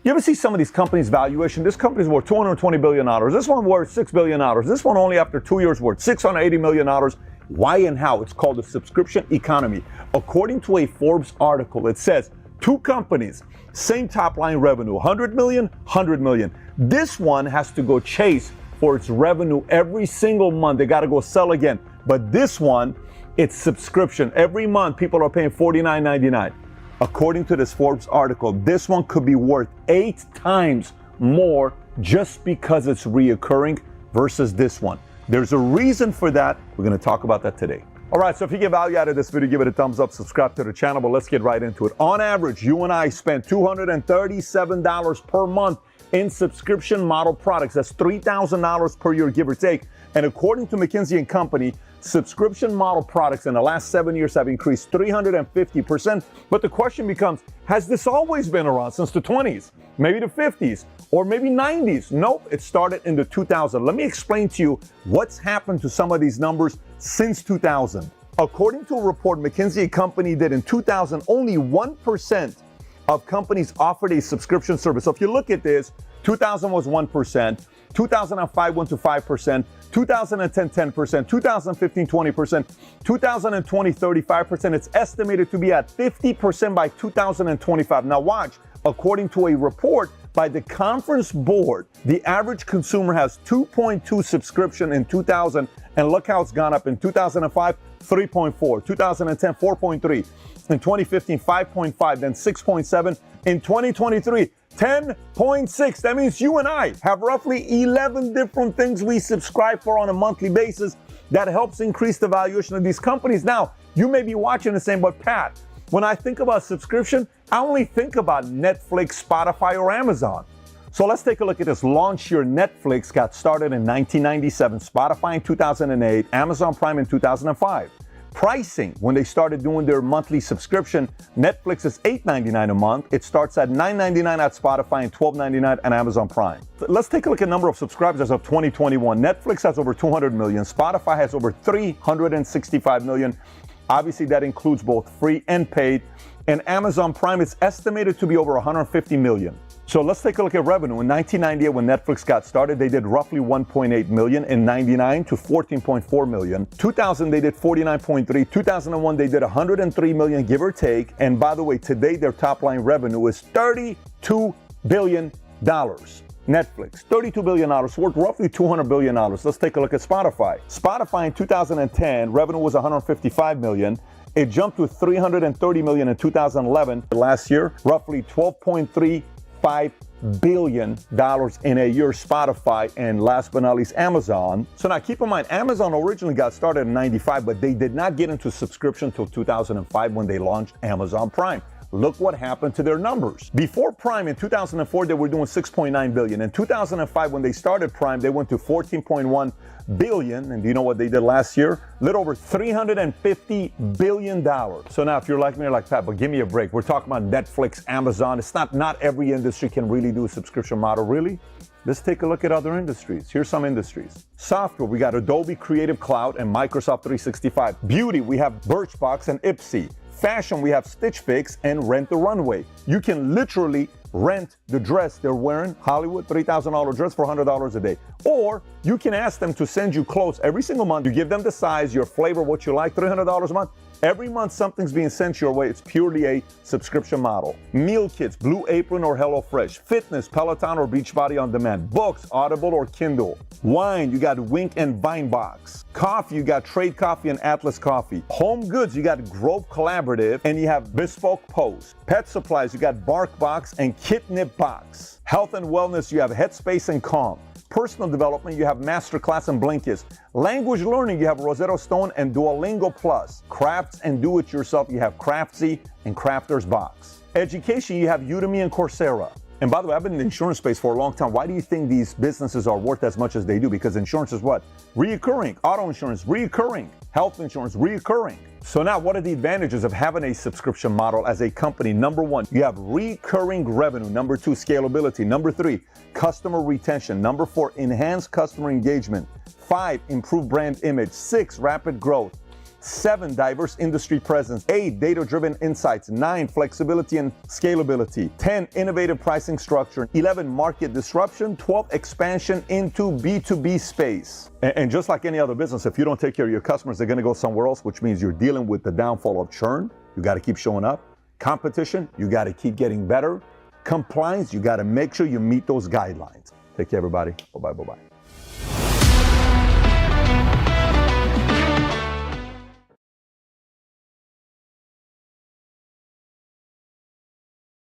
You ever see some of these companies' valuation? This company's worth $220 billion. This one worth $6 billion. This one only after 2 years worth $680 million. Why and how? It's called the subscription economy. According to a Forbes article, it says two companies, same top line revenue, 100 million, 100 million. This one has to go chase for its revenue every single month. They got to go sell again. But this one, it's subscription. Every month, people are paying $49.99. According to this Forbes article, this one could be worth 8 times more just because it's reoccurring versus this one. There's a reason for that. We're going to talk about that today. All right, so if you get value out of this video, give it a thumbs up, subscribe to the channel, but let's get right into it. On average, you and I spend $237 per month in subscription model products. That's $3,000 per year, give or take. And according to McKinsey & Company, subscription model products in the last 7 years have increased 350%. But the question becomes, has this always been around since the 20s, maybe the 50s, or maybe 90s? Nope, it started in the 2000s. Let me explain to you what's happened to some of these numbers since 2000. According to a report McKinsey & Company did in 2000, only 1% of companies offered a subscription service. So if you look at this, 2000 was 1%, 2005 went to 5%, 2010, 10%, 2015, 20%, 2020, 35%. It's estimated to be at 50% by 2025. Now watch, according to a report by the Conference Board, the average consumer has 2.2 subscription in 2000, and look how it's gone up. In 2005, 3.4, 2010, 4.3, in 2015, 5.5, then 6.7, in 2023, 10.6. That means you and I have roughly 11 different things we subscribe for on a monthly basis that helps increase the valuation of these companies. Now, you may be watching and saying, but Pat, when I think about subscription, I only think about Netflix, Spotify, or Amazon. So let's take a look at this. Launch Your Netflix got started in 1997, Spotify in 2008, Amazon Prime in 2005. Pricing, when they started doing their monthly subscription, Netflix is $8.99 a month. It starts at $9.99 at Spotify and $12.99 at Amazon Prime. Let's take a look at number of subscribers as of 2021. Netflix has over 200 million. Spotify has over 365 million. Obviously, that includes both free and paid. And Amazon Prime is estimated to be over 150 million. So let's take a look at revenue. In 1998, when Netflix got started, they did roughly 1.8 million. In 99 to 14.4 million. 2000, they did 49.3. 2001, they did 103 million, give or take. And by the way, today their top line revenue is $32 billion. Netflix, $32 billion, worth roughly $200 billion. Let's take a look at Spotify. Spotify in 2010, revenue was 155 million. It jumped to 330 million in 2011. Last year, roughly $12.35 billion in a year, Spotify, and last but not least, Amazon. So now keep in mind, Amazon originally got started in 95, but they did not get into subscription until 2005 when they launched Amazon Prime. Look what happened to their numbers. Before Prime in 2004, they were doing 6.9 billion. In 2005, when they started Prime, they went to 14.1 billion. And do you know what they did last year? A little over $350 billion. So now if you're like me, you're like, Pat, but give me a break. We're talking about Netflix, Amazon. It's not every industry can really do a subscription model, really. Let's take a look at other industries. Here's some industries. Software, we got Adobe Creative Cloud and Microsoft 365. Beauty, we have Birchbox and Ipsy. Fashion, we have Stitch Fix and Rent the Runway. You can literally rent the dress they're wearing, Hollywood, $3,000 dress for $100 a day. Or you can ask them to send you clothes every single month. You give them the size, your flavor, what you like, $300 a month. Every month something's being sent your way. It's purely a subscription model. Meal kits, Blue Apron or HelloFresh. Fitness, Peloton or Beachbody On Demand. Books, Audible or Kindle. Wine, you got Wink and Vinebox. Coffee, you got Trade Coffee and Atlas Coffee. Home goods, you got Grove Collaborative and you have Bespoke Post. Pet supplies, you got BarkBox and Kitnip Box. Health and wellness, you have Headspace and Calm. Personal development, you have Masterclass and Blinkist. Language learning, you have Rosetta Stone and Duolingo Plus. Crafts and do-it-yourself, you have Craftsy and Crafter's Box. Education, you have Udemy and Coursera. And by the way, I've been in the insurance space for a long time. Why do you think these businesses are worth as much as they do? Because insurance is what? Reoccurring. Auto insurance, reoccurring. Health insurance, reoccurring. So now what are the advantages of having a subscription model as a company? Number one, you have recurring revenue. Number two, scalability. Number three, customer retention. Number four, enhanced customer engagement. 5, improved brand image. 6, rapid growth. 7, diverse industry presence. 8, data-driven insights. 9, flexibility and scalability. 10, innovative pricing structure. 11, market disruption. 12, expansion into B2B space. And just like any other business, if you don't take care of your customers, they're going to go somewhere else, which means you're dealing with the downfall of churn. You got to keep showing up. Competition, you got to keep getting better. Compliance, you got to make sure you meet those guidelines. Take care, everybody. Bye-bye, bye-bye.